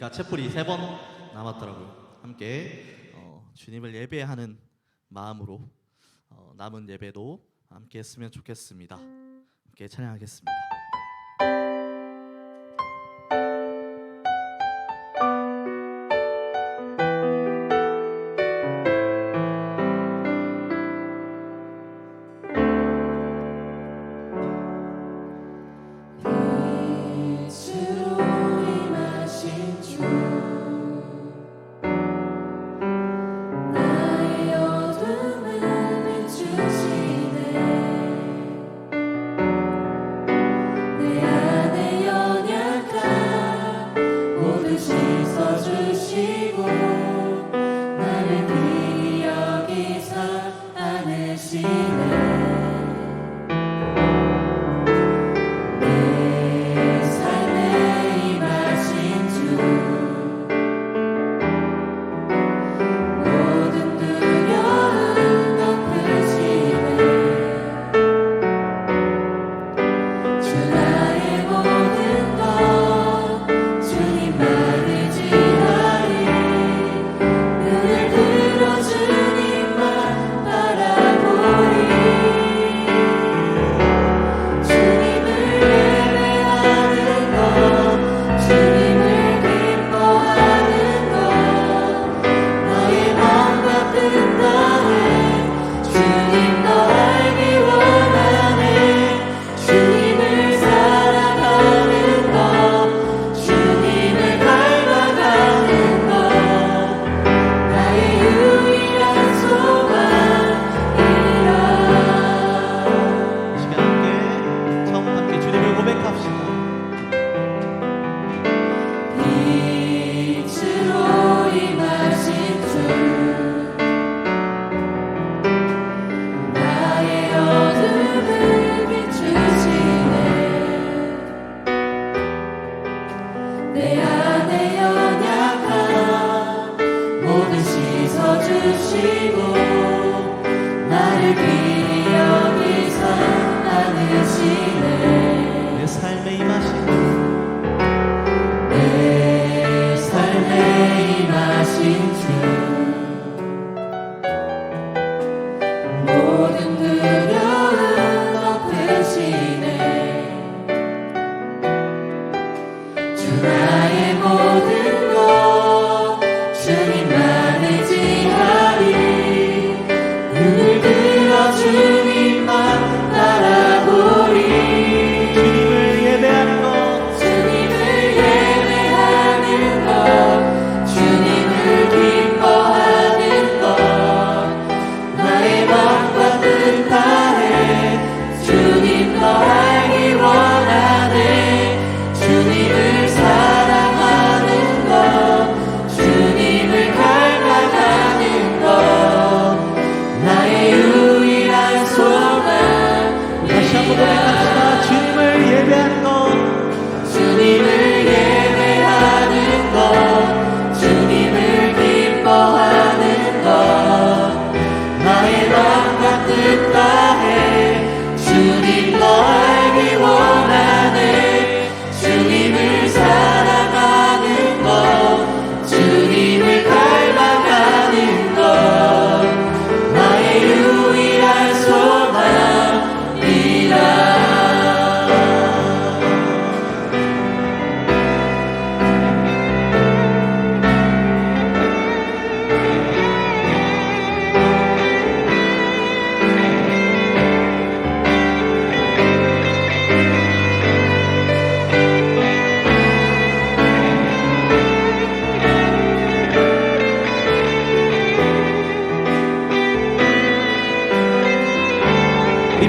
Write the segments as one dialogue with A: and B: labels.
A: 우리가 챗불이 3번 남았더라고요. 함께 주님을 예배하는 마음으로 남은 예배도 함께 했으면 좋겠습니다. 함께 찬양하겠습니다.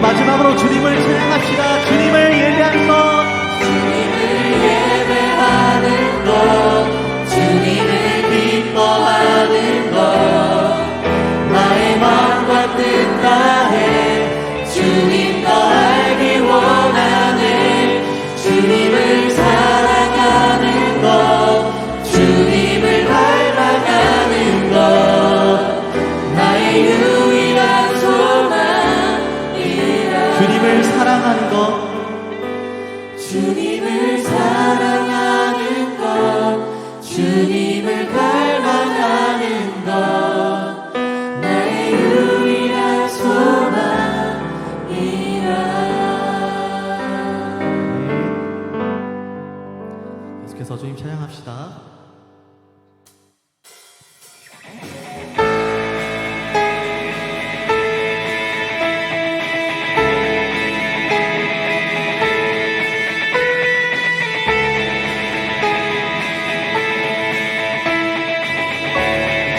A: 마지막으로 주님을 찬양합시다. 주님을 예배하는 것,
B: 주님을 예배하는 것, 주님을 기뻐하는 것, 나의 마음과 뜻 다해 주님 더 알기 원하네. 주님을 사랑하는 것, 주님을 닮아가는 것, 나의 유일한 소망.
A: 주님을 사랑하는 것, 계속해서 주님 찬양합시다.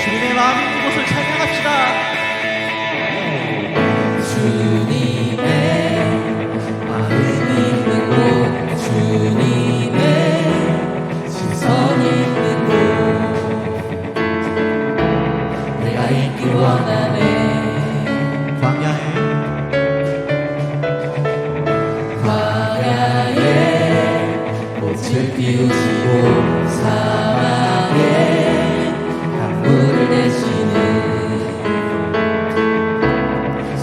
A: 주님의 마음 있는 곳을 찬양합시다.
B: 주님의 마음 있는 곳, 주님의 시선 있는 곳, 내가 있기 원하네. 광야에 꽃을 피우시고 사막에 강물을 내시는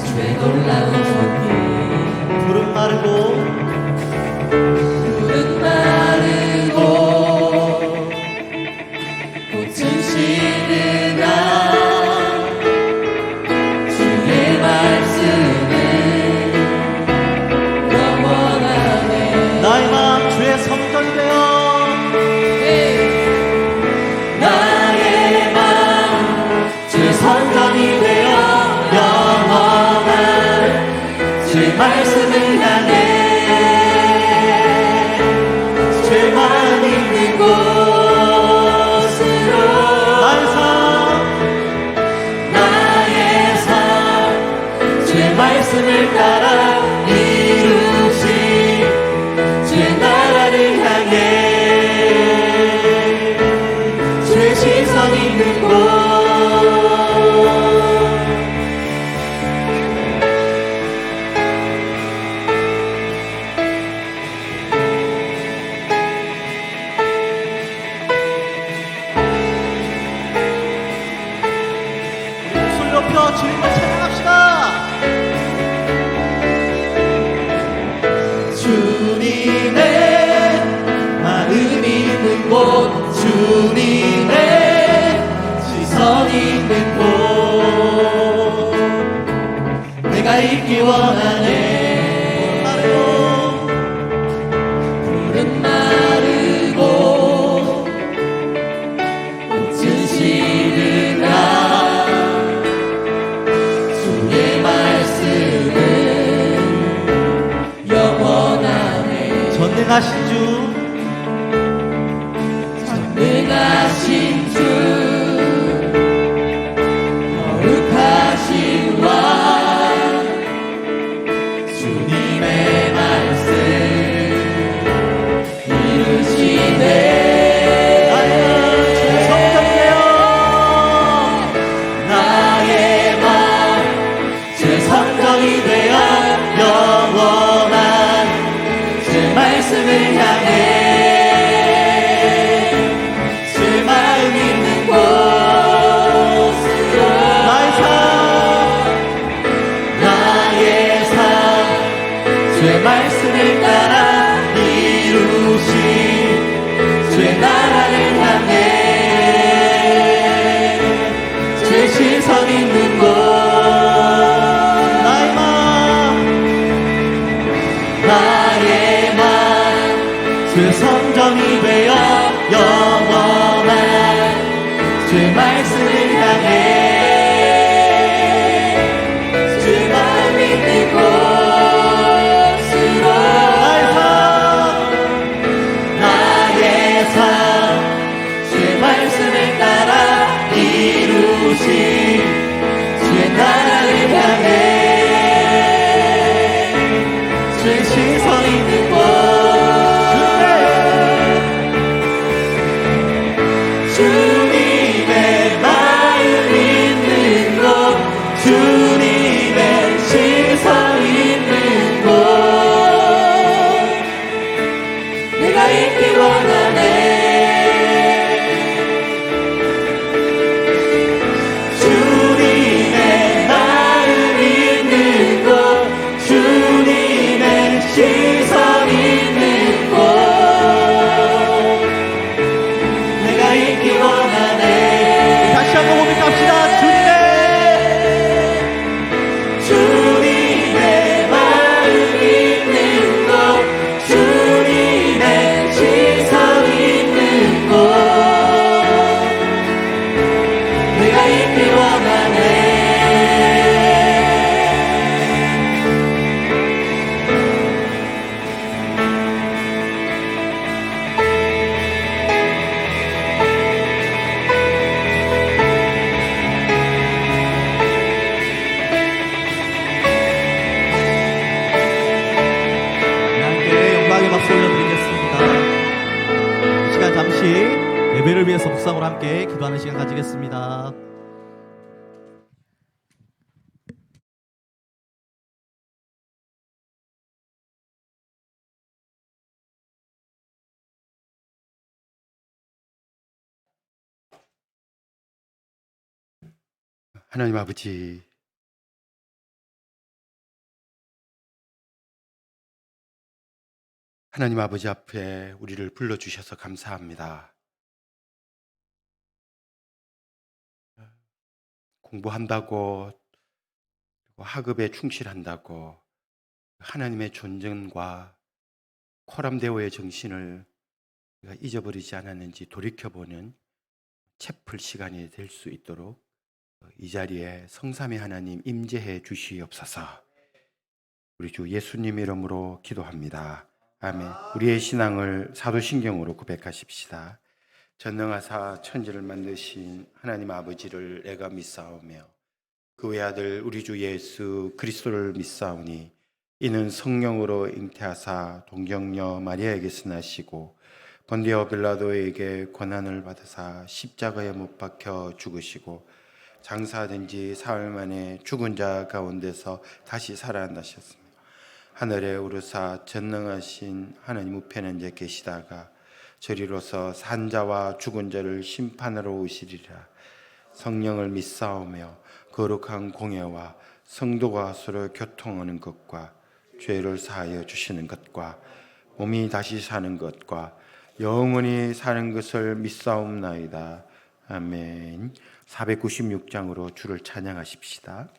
B: 주의 놀라운 손길.
A: 푸른 마르고
B: 푸른 마르고 꽃은 시드나 주의 말씀은 영원하네.
A: 나의 마음 주의 성전이 되어
B: 나의 마음 주의 성전이 되어 영원한 주의 말씀을 향해 주의 마음 있는 곳으로 나의 삶 주의 말씀을 따라 이루신 주의 나라를 향해 주의 시선 있는 곳.
A: 목소리 높여 주님을 찬양합시다.
B: 주님의 마음 있는 곳, 주님의 시선 있는 곳, 내가 있기 원하네. 푸른 마르고 꽃은 시드나 주의 말씀은 영원하네.
A: 전능하신 주
B: 전능하신 주 거룩하신 왕 주님의 말씀 이루시네.
A: 주의 성전이 되어
B: 나의 마음 주의 성전이 되어 영원한 주의 말씀을 향해 주의 마음 있는 곳으로 나의 삶 주의 말씀을 따라 이루신 주의 나라를 향해 주의 시선 있는 곳. 나의 마음 주의 성전이 되어 영원한 주의 말씀을 향해 주의 마음 있는 곳으로 나의 삶 주의 말씀을 따라 이루신 주의 나라를 향해 주의 시선 있는 곳. 주님의 마음 있는 곳, 주님의 시선 있는 곳, 내가 있기 원하네. 주님의 마음 있는 곳, 주님의 시선 있는 곳, 내가 있기 원하네.
A: 예배를 위해서 묵상으로 함께 기도하는 시간 가지겠습니다.
C: 하나님 아버지, 하나님 아버지 앞에 우리를 불러주셔서 감사합니다. 공부한다고, 그리고 학업에 충실한다고 하나님의 존재과 코람데오의 정신을 우리가 잊어버리지 않았는지 돌이켜보는 채플 시간이 될 수 있도록 이 자리에 성삼위 하나님 임재해 주시옵소서. 우리 주 예수님 이름으로 기도합니다. 아멘. 우리의 신앙을 사도신경으로 고백하십시다. 전능하사 천지를 만드신 하나님 아버지를 내가 믿사오며 그 외아들 우리 주 예수 그리스도를 믿사오니 이는 성령으로 잉태하사 동정녀 마리아에게서 나시고 본디오 빌라도에게 고난을 받으사 십자가에 못 박혀 죽으시고 장사된 지 사흘 만에 죽은 자 가운데서 다시 살아나셨으며 하늘에 오르사 전능하신 하나님 우편에 이제 계시다가 저리로서 산자와 죽은 자를 심판하러 오시리라. 성령을 믿사오며 거룩한 공예와 성도가 서로 교통하는 것과 죄를 사하여 주시는 것과 몸이 다시 사는 것과 영원히 사는 것을 믿사옵나이다. 아멘. 496장으로 주를 찬양하십시다.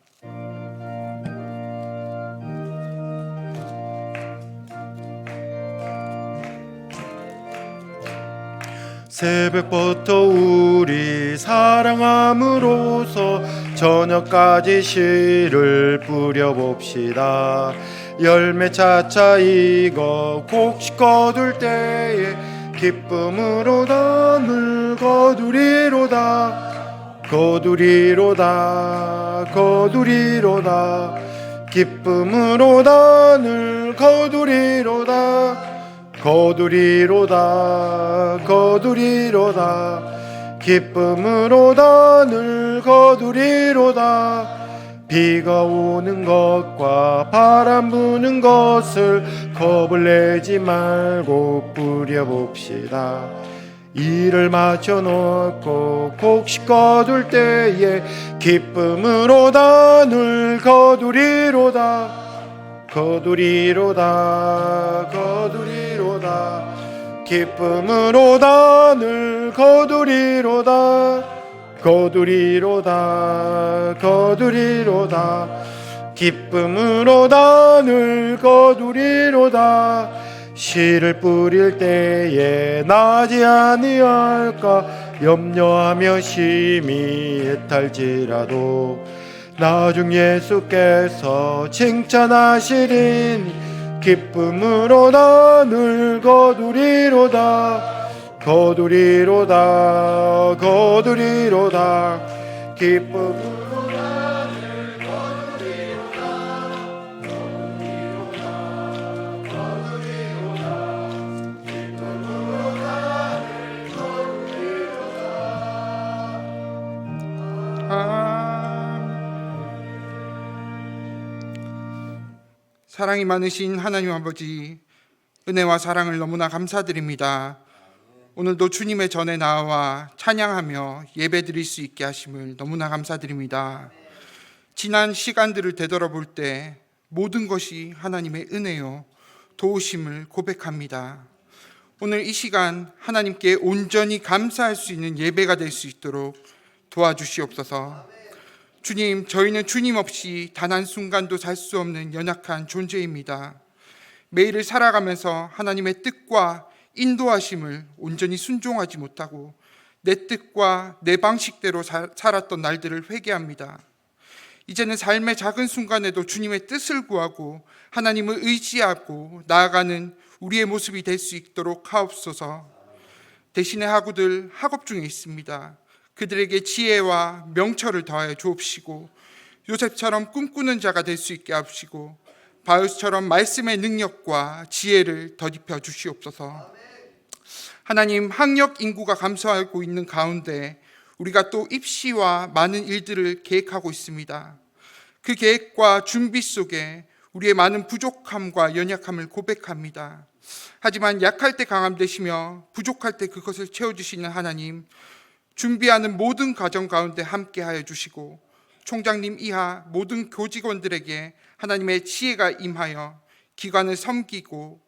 C: 새벽부터 우리 사랑함으로써 저녁까지 씨를 뿌려봅시다. 열매 차차 익어 곡식 거둘 때에 기쁨으로 담을 거두리로다. 거두리로다 거두리로다 기쁨으로 단을 거두리로다. 거두리로다 거두리로다 기쁨으로 단을 거두리로다. 비가 오는 것과 바람 부는 것을 겁을 내지 말고 뿌려봅시다. 일을 마쳐놓고 곡식 거둘 때에 기쁨으로 단을 거두리로다. 거두리로다 거두리로다 기쁨으로 단을 거두리로다. 거두리로다 거두리로다 기쁨으로 단을 거두리로다. 씨를 뿌릴 때에 나지 아니할까 염려하며 심히 애탈지라도 나중 예수께서 칭찬하시리니 기쁨으로 단을 거두리로다. 거두리로다 거두리로다 기쁨으로 단을 거두리로다. 거두리로다 거두리로다 기쁨으로 단을 거두리로다.
D: 사랑이 많으신 하나님 아버지, 은혜와 사랑을 너무나 감사드립니다. 오늘도 주님의 전에 나와 찬양하며 예배드릴 수 있게 하심을 너무나 감사드립니다. 지난 시간들을 되돌아볼 때 모든 것이 하나님의 은혜요 도우심을 고백합니다. 오늘 이 시간 하나님께 온전히 감사할 수 있는 예배가 될 수 있도록 도와주시옵소서. 주님, 저희는 주님 없이 단 한순간도 살 수 없는 연약한 존재입니다. 매일을 살아가면서 하나님의 뜻과 인도하심을 온전히 순종하지 못하고 내 뜻과 내 방식대로 살았던 날들을 회개합니다. 이제는 삶의 작은 순간에도 주님의 뜻을 구하고 하나님을 의지하고 나아가는 우리의 모습이 될 수 있도록 하옵소서. 대신에 학우들 학업 중에 있습니다. 그들에게 지혜와 명철을 더하여 주옵시고 요셉처럼 꿈꾸는 자가 될 수 있게 하옵시고 바울처럼 말씀의 능력과 지혜를 덧입혀 주시옵소서. 하나님, 학력 인구가 감소하고 있는 가운데 우리가 또 입시와 많은 일들을 계획하고 있습니다. 그 계획과 준비 속에 우리의 많은 부족함과 연약함을 고백합니다. 하지만 약할 때 강함 되시며 부족할 때 그것을 채워주시는 하나님, 준비하는 모든 과정 가운데 함께하여 주시고 총장님 이하 모든 교직원들에게 하나님의 지혜가 임하여 기관을 섬기고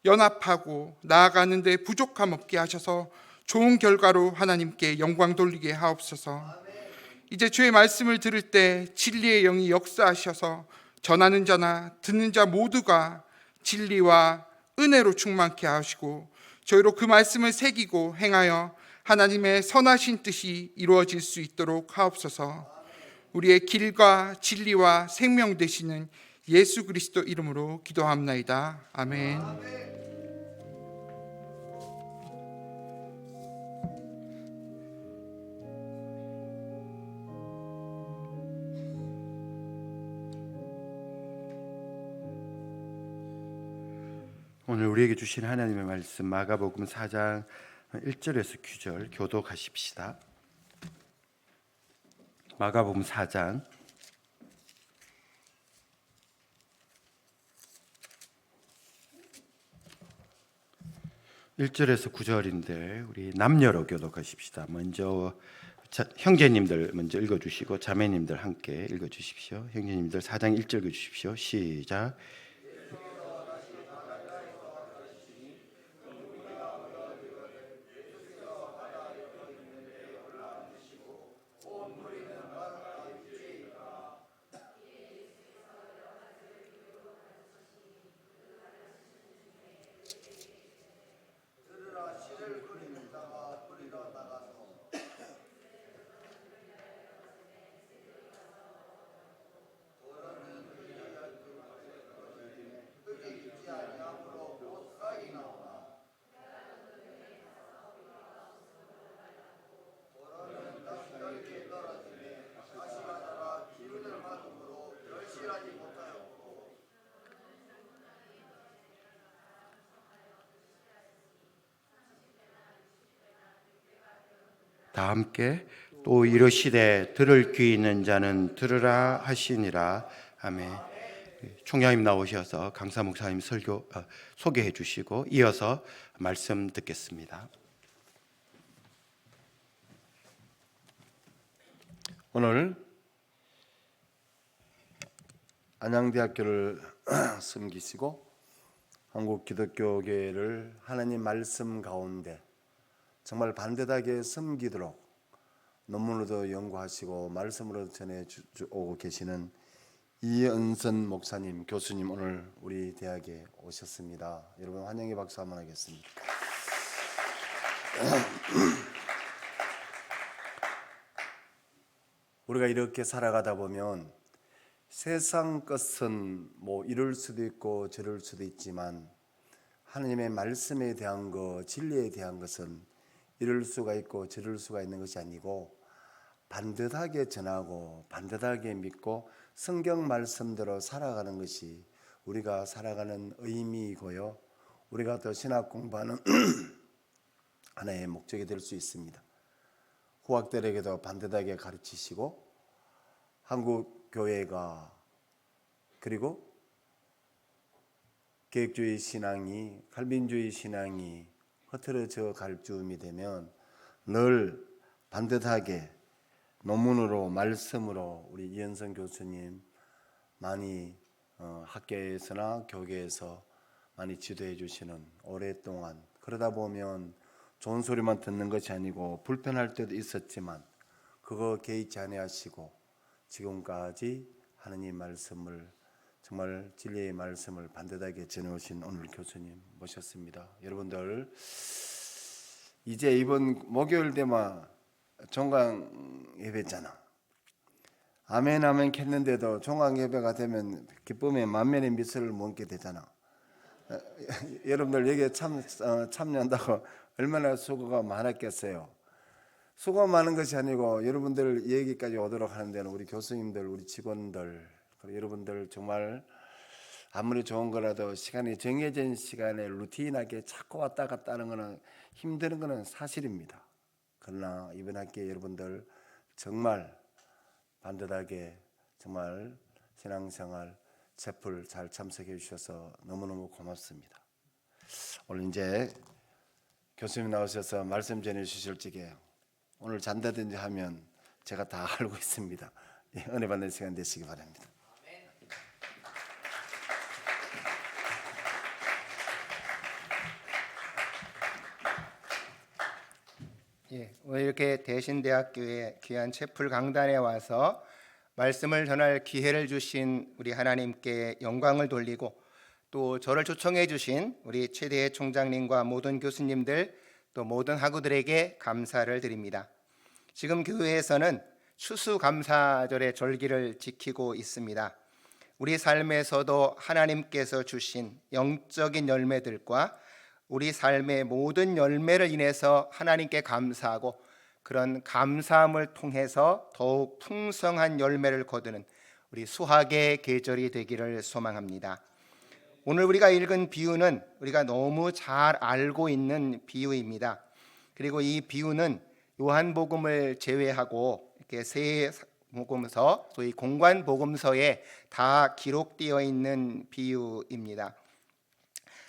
D: 연합하고 나아가는 데 부족함 없게 하셔서 좋은 결과로 하나님께 영광 돌리게 하옵소서. 이제 주의 말씀을 들을 때 진리의 영이 역사하셔서 전하는 자나 듣는 자 모두가 진리와 은혜로 충만케 하시고 저희로 그 말씀을 새기고 행하여 하나님의 선하신 뜻이 이루어질 수 있도록 하옵소서. 우리의 길과 진리와 생명 되시는 예수 그리스도 이름으로 기도합나이다. 아멘.
C: 오늘 우리에게 주신 하나님의 말씀 마가복음 4장 1절에서 9절 교독하십시다. 마가복음 4장 1절에서 9절인데 우리 남녀로 교독하십시다. 먼저 형제님들 먼저 읽어주시고 자매님들 함께 읽어주십시오. 형제님들 4장 1절 읽어주십시오. 시작. 다 함께 또 이르시되 들을 귀 있는 자는 들으라 하시니라. 아멘. 총장님 나오셔서 강사 목사님 설교 소개해 주시고 이어서 말씀 듣겠습니다.
E: 오늘 안양대학교를 섬기시고 한국기독교교회를 하나님 말씀 가운데 정말 반듯하게 섬기도록 논문으로도 연구하시고 말씀으로 전해오고 계시는 이은선 목사님, 교수님 오늘 우리 대학에 오셨습니다. 여러분 환영의 박수 한번 하겠습니다. 우리가 이렇게 살아가다 보면 세상 것은 뭐 이럴 수도 있고 저럴 수도 있지만 하나님의 말씀에 대한 것, 진리에 대한 것은 이럴 수가 있고 저럴 수가 있는 것이 아니고 반듯하게 전하고 반듯하게 믿고 성경 말씀대로 살아가는 것이 우리가 살아가는 의미이고요, 우리가 더 신학 공부하는 하나의 목적이 될 수 있습니다. 후학들에게도 반듯하게 가르치시고 한국 교회가 그리고 계획주의 신앙이 칼빈주의 신앙이 흐트러져 갈 즈음이 되면 늘 반듯하게 논문으로 말씀으로 우리 이현선 교수님 많이 학교에서나 교계에서 많이 지도해 주시는 오랫동안 그러다 보면 좋은 소리만 듣는 것이 아니고 불편할 때도 있었지만 그거 개의치 아니하시고 지금까지 하느님 말씀을 정말 진리의 말씀을 반듯하게 전해오신 오늘 교수님 모셨습니다. 여러분들 이제 이번 목요일 되면 종강 예배잖아. 아멘 아멘 했는데도 종강 예배가 되면 기쁨의 만면의 미소를 멈게 되잖아. 여러분들 여기에 참여한다고 얼마나 수고가 많았겠어요. 수고가 많은 것이 아니고 여러분들 얘기까지 오도록 하는 데는 우리 교수님들, 우리 직원들, 여러분들 정말 아무리 좋은 거라도 시간이 정해진 시간에 루틴하게 자꾸 왔다 갔다 하는 거는 힘드는 것은 사실입니다. 그러나 이번 학기에 여러분들 정말 반듯하게 정말 신앙생활 제풀 잘 참석해 주셔서 너무너무 고맙습니다. 오늘 이제 교수님 나오셔서 말씀 전해 주실 적에 오늘 잔다든지 하면 제가 다 알고 있습니다. 예, 은혜 받는 시간 되시기 바랍니다.
F: 예, 오늘 이렇게 대신대학교의 귀한 채플 강단에 와서 말씀을 전할 기회를 주신 우리 하나님께 영광을 돌리고, 또 저를 초청해 주신 우리 최대의 총장님과 모든 교수님들, 또 모든 학우들에게 감사를 드립니다. 지금 교회에서는 추수감사절의 절기를 지키고 있습니다. 우리 삶에서도 하나님께서 주신 영적인 열매들과 우리 삶의 모든 열매를 인해서 하나님께 감사하고, 그런 감사함을 통해서 더욱 풍성한 열매를 거두는 우리 수확의 계절이 되기를 소망합니다. 오늘 우리가 읽은 비유는 우리가 너무 잘 알고 있는 비유입니다. 그리고 이 비유는 요한복음을 제외하고 이렇게 세 복음서, 소위 공관 복음서에 다 기록되어 있는 비유입니다.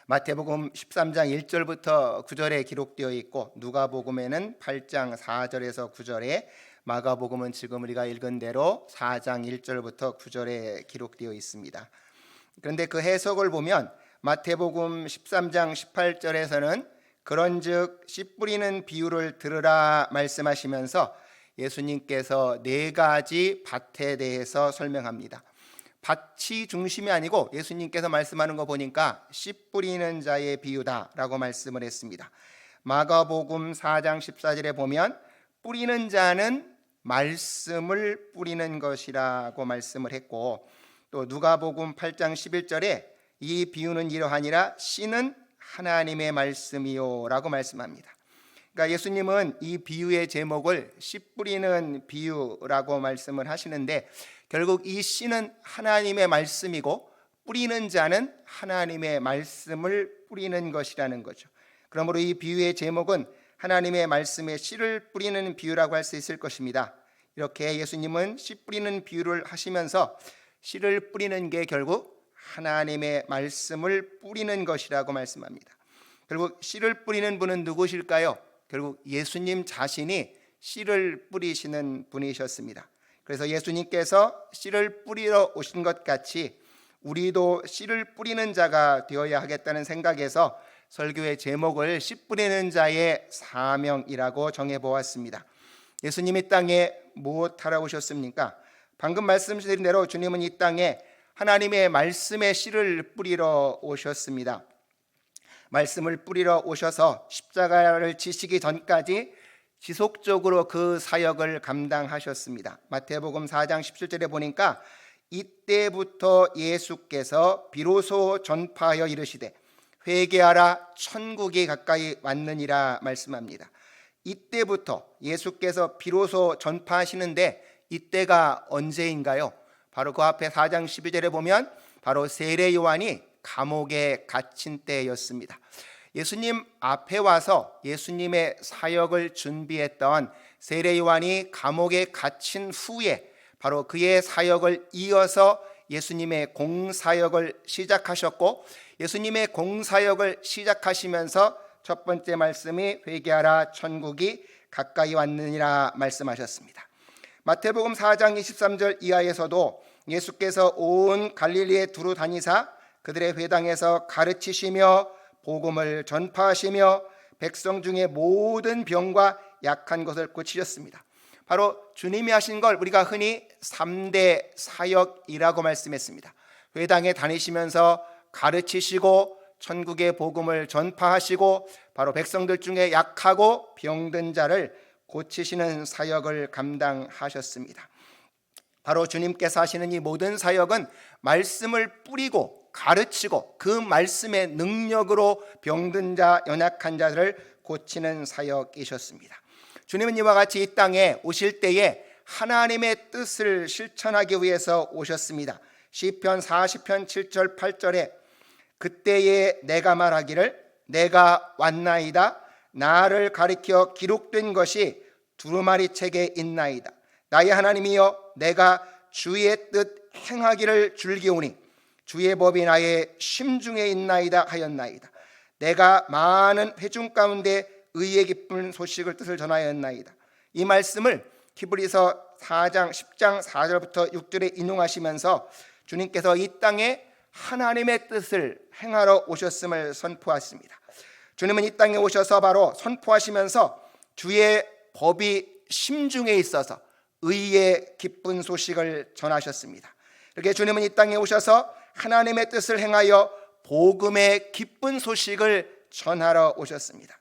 F: 마태복음 13장 1절부터 9절에 기록되어 있고, 누가복음에는 8장 4절에서 9절에, 마가복음은 지금 우리가 읽은 대로 4장 1절부터 9절에 기록되어 있습니다. 그런데 그 해석을 보면 마태복음 13장 18절에서는 그런즉 씨 뿌리는 비유를 들으라 말씀하시면서 예수님께서 4가지 밭에 대해서 설명합니다. 밭이 중심이 아니고 예수님께서 말씀하는 거 보니까 씨 뿌리는 자의 비유다라고 말씀을 했습니다. 마가복음 4장 14절에 보면 뿌리는 자는 말씀을 뿌리는 것이라고 말씀을 했고, 또 누가복음 8장 11절에 이 비유는 이러하니라 씨는 하나님의 말씀이요 라고 말씀합니다. 그러니까 예수님은 이 비유의 제목을 씨 뿌리는 비유라고 말씀을 하시는데, 결국 이 씨는 하나님의 말씀이고 뿌리는 자는 하나님의 말씀을 뿌리는 것이라는 거죠. 그러므로 이 비유의 제목은 하나님의 말씀에 씨를 뿌리는 비유라고 할 수 있을 것입니다. 이렇게 예수님은 씨 뿌리는 비유를 하시면서 씨를 뿌리는 게 결국 하나님의 말씀을 뿌리는 것이라고 말씀합니다. 결국 씨를 뿌리는 분은 누구실까요? 결국 예수님 자신이 씨를 뿌리시는 분이셨습니다. 그래서 예수님께서 씨를 뿌리러 오신 것 같이 우리도 씨를 뿌리는 자가 되어야 하겠다는 생각에서 설교의 제목을 씨 뿌리는 자의 사명이라고 정해보았습니다. 예수님이 땅에 무엇하러 오셨습니까? 방금 말씀드린 대로 주님은 이 땅에 하나님의 말씀의 씨를 뿌리러 오셨습니다. 말씀을 뿌리러 오셔서 십자가를 지시기 전까지 지속적으로 그 사역을 감당하셨습니다. 마태복음 4장 17절에 보니까 이때부터 예수께서 비로소 전파하여 이르시되 회개하라 천국이 가까이 왔느니라 말씀합니다. 이때부터 예수께서 비로소 전파하시는데 이때가 언제인가요? 바로 그 앞에 4장 12절에 보면 바로 세례 요한이 감옥에 갇힌 때였습니다. 예수님 앞에 와서 예수님의 사역을 준비했던 세례 요한이 감옥에 갇힌 후에 바로 그의 사역을 이어서 예수님의 공사역을 시작하셨고, 예수님의 공사역을 시작하시면서 첫 번째 말씀이 회개하라 천국이 가까이 왔느니라 말씀하셨습니다. 마태복음 4장 23절 이하에서도 예수께서 온 갈릴리에 두루 다니사 그들의 회당에서 가르치시며 복음을 전파하시며 백성 중에 모든 병과 약한 것을 고치셨습니다. 바로 주님이 하신 걸 우리가 흔히 3대 사역이라고 말씀했습니다. 회당에 다니시면서 가르치시고 천국의 복음을 전파하시고 바로 백성들 중에 약하고 병든 자를 고치시는 사역을 감당하셨습니다. 바로 주님께서 하시는 이 모든 사역은 말씀을 뿌리고 가르치고 그 말씀의 능력으로 병든 자, 연약한 자들을 고치는 사역이셨습니다. 주님은 이와 같이 이 땅에 오실 때에 하나님의 뜻을 실천하기 위해서 오셨습니다. 시편 40편 7절 8절에 그때에 내가 말하기를 내가 왔나이다 나를 가리켜 기록된 것이 두루마리 책에 있나이다. 나의 하나님이여, 내가 주의 뜻 행하기를 즐기오니 주의 법이 나의 심중에 있나이다 하였나이다. 내가 많은 회중 가운데 의의 기쁜 소식을 뜻을 전하였나이다. 이 말씀을 히브리서 4장 10장 4절부터 6절에 인용하시면서 주님께서 이 땅에 하나님의 뜻을 행하러 오셨음을 선포하십니다. 주님은 이 땅에 오셔서 바로 선포하시면서 주의 법이 심중에 있어서 의의 기쁜 소식을 전하셨습니다. 이렇게 주님은 이 땅에 오셔서 하나님의 뜻을 행하여 복음의 기쁜 소식을 전하러 오셨습니다.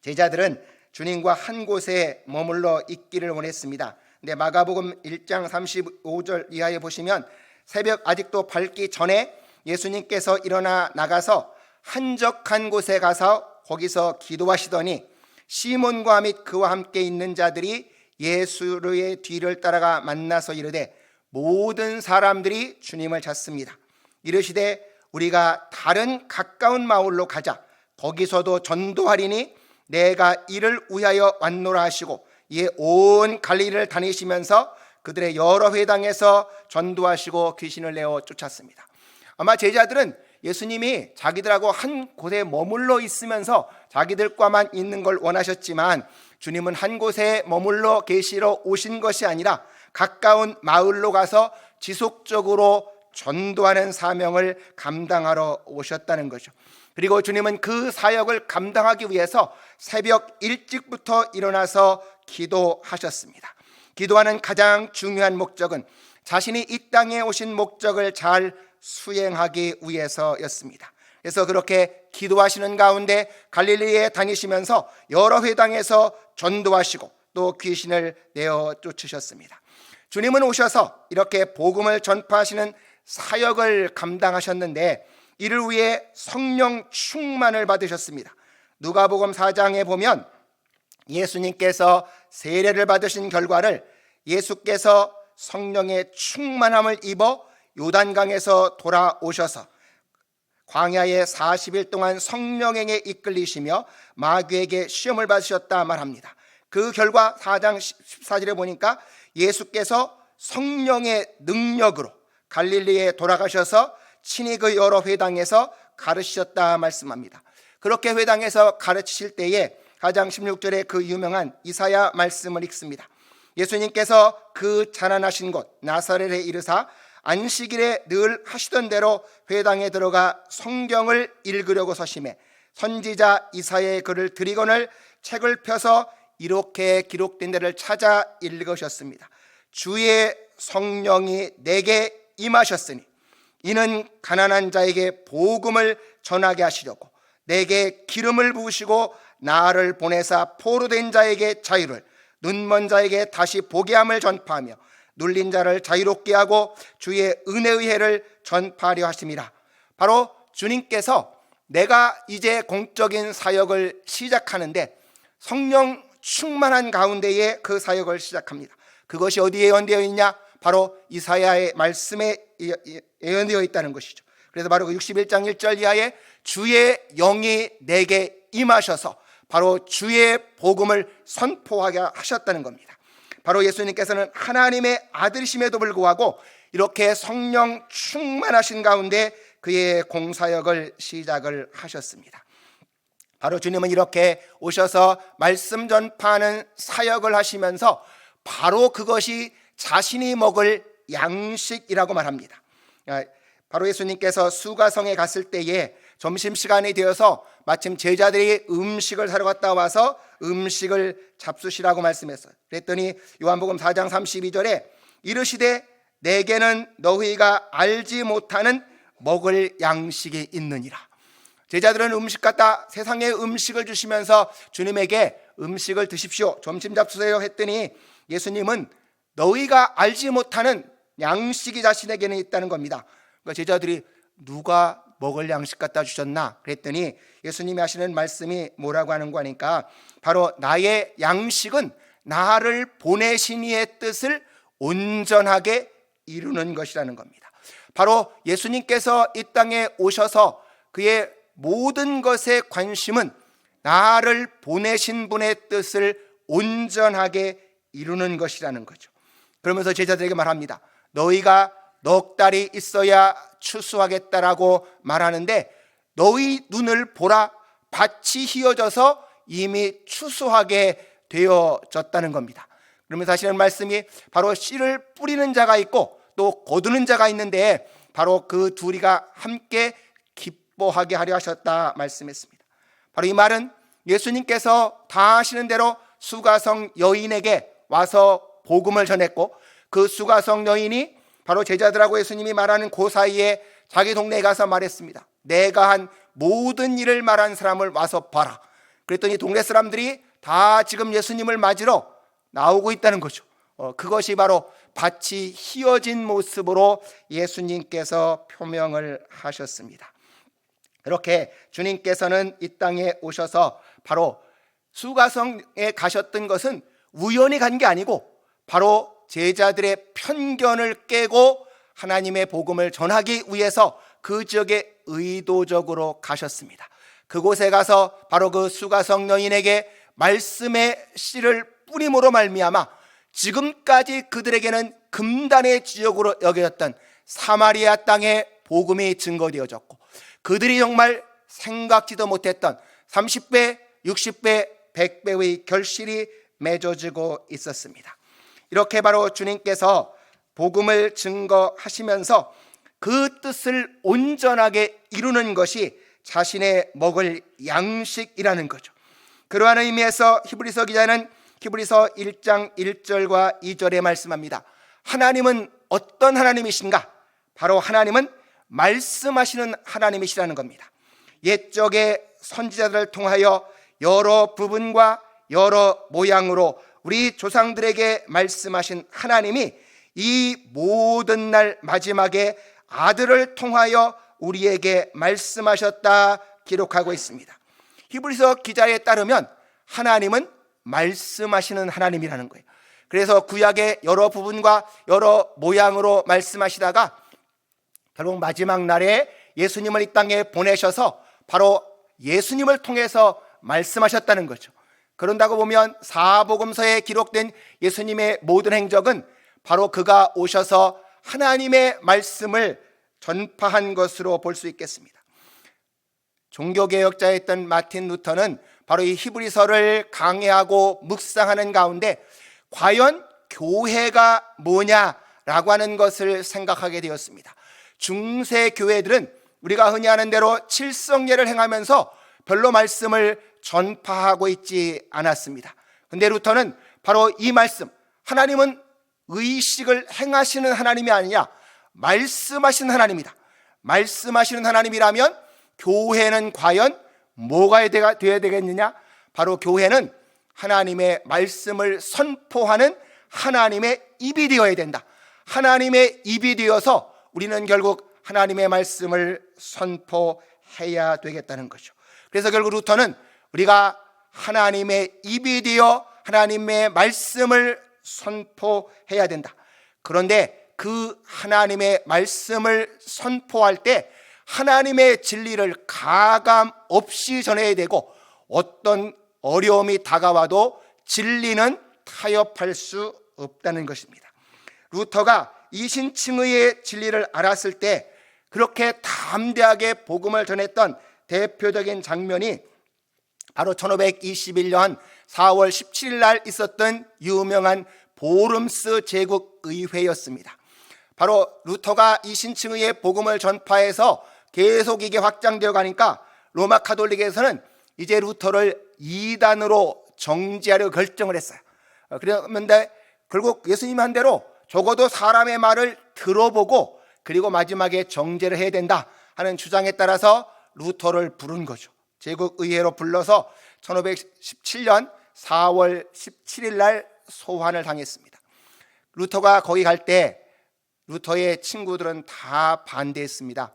F: 제자들은 주님과 한 곳에 머물러 있기를 원했습니다. 근데 마가복음 1장 35절 이하에 보시면 새벽 아직도 밝기 전에 예수님께서 일어나 나가서 한적한 곳에 가서 거기서 기도하시더니 시몬과 및 그와 함께 있는 자들이 예수의 뒤를 따라가 만나서 이르되 모든 사람들이 주님을 찾습니다. 이르시되 우리가 다른 가까운 마을로 가자. 거기서도 전도하리니 내가 이를 위하여 왔노라 하시고 이에 온 갈릴리를 다니시면서 그들의 여러 회당에서 전도하시고 귀신을 내어 쫓았습니다. 아마 제자들은 예수님이 자기들하고 한 곳에 머물러 있으면서 자기들과만 있는 걸 원하셨지만 주님은 한 곳에 머물러 계시러 오신 것이 아니라 가까운 마을로 가서 지속적으로 전도하는 사명을 감당하러 오셨다는 거죠. 그리고 주님은 그 사역을 감당하기 위해서 새벽 일찍부터 일어나서 기도하셨습니다. 기도하는 가장 중요한 목적은 자신이 이 땅에 오신 목적을 잘 수행하기 위해서였습니다. 그래서 그렇게 기도하시는 가운데 갈릴리에 다니시면서 여러 회당에서 전도하시고 또 귀신을 내어 쫓으셨습니다. 주님은 오셔서 이렇게 복음을 전파하시는 사역을 감당하셨는데 이를 위해 성령 충만을 받으셨습니다. 누가복음 4장에 보면 예수님께서 세례를 받으신 결과를 예수께서 성령의 충만함을 입어 요단강에서 돌아오셔서 광야에 40일 동안 성령에게 이끌리시며 마귀에게 시험을 받으셨다 말합니다. 그 결과 4장 14절에 보니까 예수께서 성령의 능력으로 갈릴리에 돌아가셔서 친히 그 여러 회당에서 가르치셨다 말씀합니다. 그렇게 회당에서 가르치실 때에 가장 16절에 그 유명한 이사야 말씀을 읽습니다. 예수님께서 그 자라나신 곳 나사렛에 이르사 안식일에 늘 하시던 대로 회당에 들어가 성경을 읽으려고 서심해 선지자 이사야의 글을 들이거늘 책을 펴서 이렇게 기록된 데를 찾아 읽으셨습니다. 주의 성령이 내게 임하셨으니 이는 가난한 자에게 복음을 전하게 하시려고 내게 기름을 부으시고 나를 보내사 포로된 자에게 자유를 눈먼 자에게 다시 보게 함을 전파하며 눌린 자를 자유롭게 하고 주의 은혜의 해를 전파하려 하심이라. 바로 주님께서 내가 이제 공적인 사역을 시작하는데 성령 충만한 가운데에 그 사역을 시작합니다. 그것이 어디에 예언되어 있냐? 바로 이사야의 말씀에 예언되어 있다는 것이죠. 그래서 바로 61장 1절 이하에 주의 영이 내게 임하셔서 바로 주의 복음을 선포하게 하셨다는 겁니다. 바로 예수님께서는 하나님의 아들이심에도 불구하고 이렇게 성령 충만하신 가운데 그의 공사역을 시작을 하셨습니다. 바로 주님은 이렇게 오셔서 말씀 전파하는 사역을 하시면서 바로 그것이 자신이 먹을 양식이라고 말합니다. 바로 예수님께서 수가성에 갔을 때에 점심시간이 되어서 마침 제자들이 음식을 사러 갔다 와서 음식을 잡수시라고 말씀했어요. 그랬더니 요한복음 4장 32절에 이르시되 내게는 너희가 알지 못하는 먹을 양식이 있느니라. 제자들은 음식 갖다 세상에 음식을 주시면서 주님에게 음식을 드십시오, 점심 잡수세요 했더니 예수님은 너희가 알지 못하는 양식이 자신에게는 있다는 겁니다. 그러니까 제자들이 누가 먹을 양식 갖다 주셨나 그랬더니 예수님이 하시는 말씀이 뭐라고 하는 거니까 바로 나의 양식은 나를 보내신 이의 뜻을 온전하게 이루는 것이라는 겁니다. 바로 예수님께서 이 땅에 오셔서 그의 모든 것의 관심은 나를 보내신 분의 뜻을 온전하게 이루는 것이라는 거죠. 그러면서 제자들에게 말합니다. 너희가 넉 달이 있어야 추수하겠다라고 말하는데 너희 눈을 보라, 밭이 휘어져서 이미 추수하게 되어졌다는 겁니다. 그러면서 하시는 말씀이 바로 씨를 뿌리는 자가 있고 또 거두는 자가 있는데 바로 그 둘이가 함께 기뻐하게 하려 하셨다 말씀했습니다. 바로 이 말은 예수님께서 다 하시는 대로 수가성 여인에게 와서 복음을 전했고 그 수가성 여인이 바로 제자들하고 예수님이 말하는 그 사이에 자기 동네에 가서 말했습니다. 내가 한 모든 일을 말한 사람을 와서 봐라. 그랬더니 동네 사람들이 다 지금 예수님을 맞으러 나오고 있다는 거죠. 그것이 바로 밭이 휘어진 모습으로 예수님께서 표명을 하셨습니다. 이렇게 주님께서는 이 땅에 오셔서 바로 수가성에 가셨던 것은 우연히 간 게 아니고 바로 제자들의 편견을 깨고 하나님의 복음을 전하기 위해서 그 지역에 의도적으로 가셨습니다. 그곳에 가서 바로 그 수가성 여인에게 말씀의 씨를 뿌림으로 말미암아 지금까지 그들에게는 금단의 지역으로 여겨졌던 사마리아 땅에 복음이 증거되어졌고 그들이 정말 생각지도 못했던 30배, 60배, 100배의 결실이 맺어지고 있었습니다. 이렇게 바로 주님께서 복음을 증거하시면서 그 뜻을 온전하게 이루는 것이 자신의 먹을 양식이라는 거죠. 그러한 의미에서 히브리서 기자는 히브리서 1장 1절과 2절에 말씀합니다. 하나님은 어떤 하나님이신가? 바로 하나님은 말씀하시는 하나님이시라는 겁니다. 옛적의 선지자들을 통하여 여러 부분과 여러 모양으로 우리 조상들에게 말씀하신 하나님이 이 모든 날 마지막에 아들을 통하여 우리에게 말씀하셨다 기록하고 있습니다. 히브리서 기자에 따르면 하나님은 말씀하시는 하나님이라는 거예요. 그래서 구약의 여러 부분과 여러 모양으로 말씀하시다가 결국 마지막 날에 예수님을 이 땅에 보내셔서 바로 예수님을 통해서 말씀하셨다는 거죠. 그런다고 보면 사복음서에 기록된 예수님의 모든 행적은 바로 그가 오셔서 하나님의 말씀을 전파한 것으로 볼 수 있겠습니다. 종교개혁자였던 마틴 루터는 바로 이 히브리서를 강해하고 묵상하는 가운데 과연 교회가 뭐냐라고 하는 것을 생각하게 되었습니다. 중세 교회들은 우리가 흔히 하는 대로 칠성례를 행하면서 별로 말씀을 전파하고 있지 않았습니다. 근데 루터는 바로 이 말씀, 하나님은 의식을 행하시는 하나님이 아니냐, 말씀하시는 하나님이다. 말씀하시는 하나님이라면 교회는 과연 뭐가 되어야 되겠느냐? 바로 교회는 하나님의 말씀을 선포하는 하나님의 입이 되어야 된다. 하나님의 입이 되어서 우리는 결국 하나님의 말씀을 선포해야 되겠다는 거죠. 그래서 결국 루터는 우리가 하나님의 입이 되어 하나님의 말씀을 선포해야 된다. 그런데 그 하나님의 말씀을 선포할 때 하나님의 진리를 가감 없이 전해야 되고 어떤 어려움이 다가와도 진리는 타협할 수 없다는 것입니다. 루터가 이신칭의의 진리를 알았을 때 그렇게 담대하게 복음을 전했던 대표적인 장면이 바로 1521년 4월 17일 날 있었던 유명한 보름스 제국의회였습니다. 바로 루터가 이신칭의의 복음을 전파해서 계속 이게 확장되어 가니까 로마 카톨릭에서는 이제 루터를 이단으로 정지하려 결정을 했어요. 그런데 결국 예수님이 한 대로 적어도 사람의 말을 들어보고 그리고 마지막에 정죄를 해야 된다 하는 주장에 따라서 루터를 부른 거죠. 제국의회로 불러서 1517년 4월 17일 날 소환을 당했습니다. 루터가 거기 갈 때 루터의 친구들은 다 반대했습니다.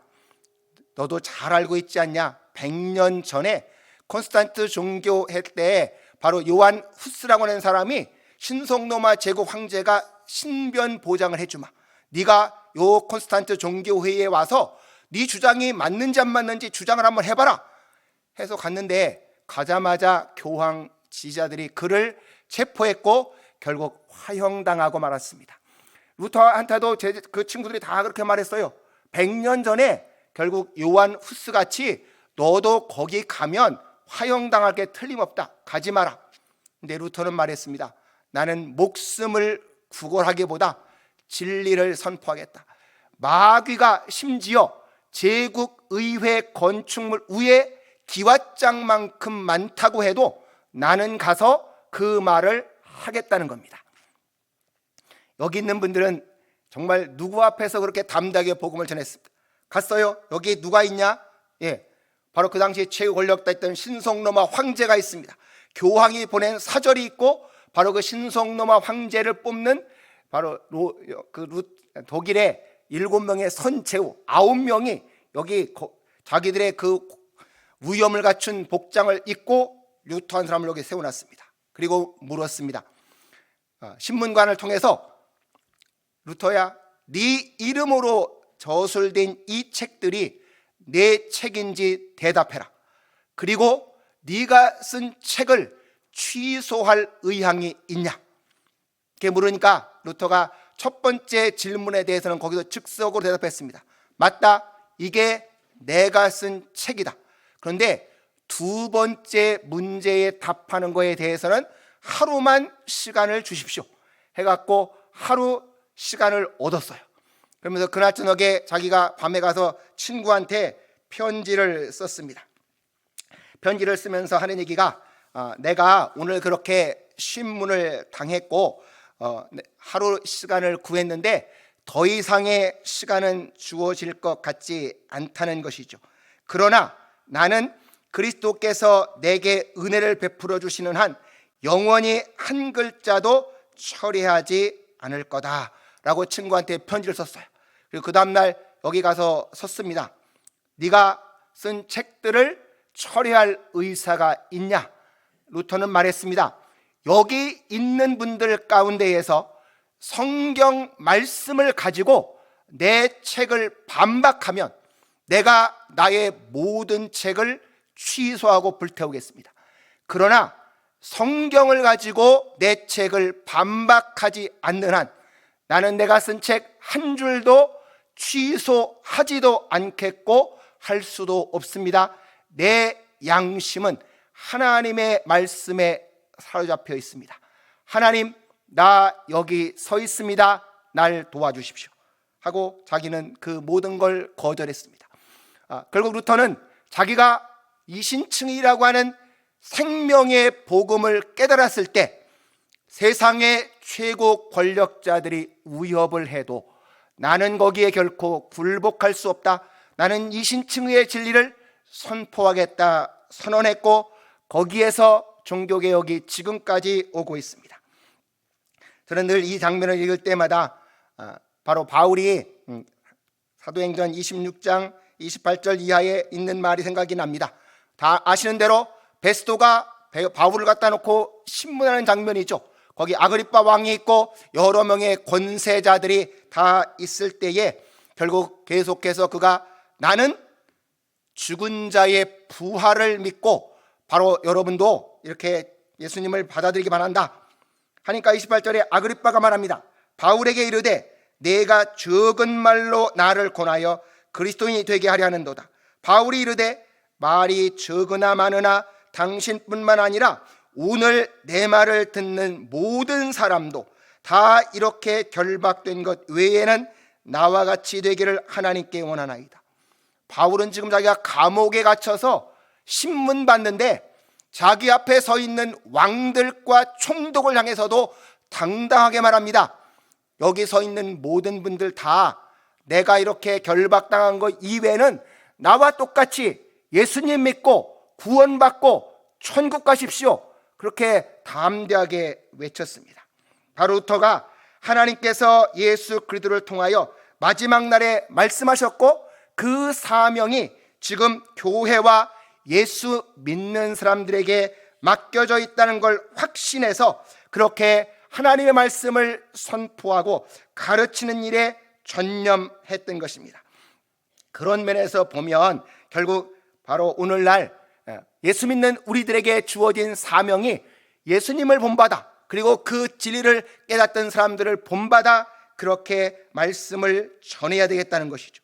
F: 너도 잘 알고 있지 않냐? 100년 전에 콘스탄트 종교회 때 바로 요한 후스라고 하는 사람이 신성로마 제국 황제가 신변 보장을 해주마. 네가 요 콘스탄트 종교회의에 와서 네 주장이 맞는지 안 맞는지 주장을 한번 해봐라 해서 갔는데 가자마자 교황 지자들이 그를 체포했고 결국 화형당하고 말았습니다. 루터한테도 그 친구들이 다 그렇게 말했어요. 100년 전에 결국 요한 후스같이 너도 거기 가면 화형당할 게 틀림없다. 가지 마라. 근데 루터는 말했습니다. 나는 목숨을 구걸하기보다 진리를 선포하겠다. 마귀가 심지어 제국의회 건축물 위에 기왓장만큼 많다고 해도 나는 가서 그 말을 하겠다는 겁니다. 여기 있는 분들은 정말 누구 앞에서 그렇게 담대하게 복음을 전했습니다. 갔어요? 여기 누가 있냐? 예, 바로 그 당시에 최고 권력자였던 신성로마 황제가 있습니다. 교황이 보낸 사절이 있고 바로 그 신성로마 황제를 뽑는 바로 독일의 7명의 선체후 9명이 여기 자기들의 그 위엄을 갖춘 복장을 입고 루터 한 사람을 여기 세워놨습니다. 그리고 물었습니다. 신문관을 통해서 루터야, 네 이름으로 저술된 이 책들이 내 책인지 대답해라. 그리고 네가 쓴 책을 취소할 의향이 있냐? 이렇게 물으니까 루터가 첫 번째 질문에 대해서는 거기서 즉석으로 대답했습니다. 맞다, 이게 내가 쓴 책이다. 그런데 두 번째 문제에 답하는 거에 대해서는 하루만 시간을 주십시오 해갖고 하루 시간을 얻었어요. 그러면서 그날 저녁에 자기가 밤에 가서 친구한테 편지를 썼습니다. 편지를 쓰면서 하는 얘기가 내가 오늘 그렇게 신문을 당했고 하루 시간을 구했는데 더 이상의 시간은 주어질 것 같지 않다는 것이죠. 그러나 나는 그리스도께서 내게 은혜를 베풀어 주시는 한 영원히 한 글자도 처리하지 않을 거다라고 친구한테 편지를 썼어요. 그리고 그 다음날 여기 가서 썼습니다. 네가 쓴 책들을 처리할 의사가 있냐? 루터는 말했습니다. 여기 있는 분들 가운데에서 성경 말씀을 가지고 내 책을 반박하면 내가 나의 모든 책을 취소하고 불태우겠습니다. 그러나 성경을 가지고 내 책을 반박하지 않는 한 나는 내가 쓴 책 한 줄도 취소하지도 않겠고 할 수도 없습니다. 내 양심은 하나님의 말씀에 사로잡혀 있습니다. 하나님, 나 여기 서 있습니다. 날 도와주십시오 하고 자기는 그 모든 걸 거절했습니다. 결국 루터는 자기가 이신층이라고 하는 생명의 복음을 깨달았을 때 세상의 최고 권력자들이 위협을 해도 나는 거기에 결코 굴복할 수 없다. 나는 이신층의 진리를 선포하겠다 선언했고 거기에서 종교개혁이 지금까지 오고 있습니다. 저는 늘 이 장면을 읽을 때마다 바로 바울이 사도행전 26장 28절 이하에 있는 말이 생각이 납니다. 다 아시는 대로 베스도가 바울을 갖다 놓고 신문하는 장면이죠. 거기 아그리빠 왕이 있고 여러 명의 권세자들이 다 있을 때에 결국 계속해서 그가 나는 죽은 자의 부활을 믿고 바로 여러분도 이렇게 예수님을 받아들이기 바란다 하니까 28절에 아그리빠가 말합니다. 바울에게 이르되 내가 적은 말로 나를 권하여 그리스도인이 되게 하려 하는도다. 바울이 이르되 말이 적으나 많으나 당신뿐만 아니라 오늘 내 말을 듣는 모든 사람도 다 이렇게 결박된 것 외에는 나와 같이 되기를 하나님께 원하나이다. 바울은 지금 자기가 감옥에 갇혀서 신문 받는데 자기 앞에 서 있는 왕들과 총독을 향해서도 당당하게 말합니다. 여기 서 있는 모든 분들 다 내가 이렇게 결박당한 것 이외에는 나와 똑같이 예수님 믿고 구원받고 천국 가십시오. 그렇게 담대하게 외쳤습니다. 바로 루터가 하나님께서 예수 그리스도를 통하여 마지막 날에 말씀하셨고 그 사명이 지금 교회와 예수 믿는 사람들에게 맡겨져 있다는 걸 확신해서 그렇게 하나님의 말씀을 선포하고 가르치는 일에 전념했던 것입니다. 그런 면에서 보면 결국 바로 오늘날 예수 믿는 우리들에게 주어진 사명이 예수님을 본받아, 그리고 그 진리를 깨닫던 사람들을 본받아 그렇게 말씀을 전해야 되겠다는 것이죠.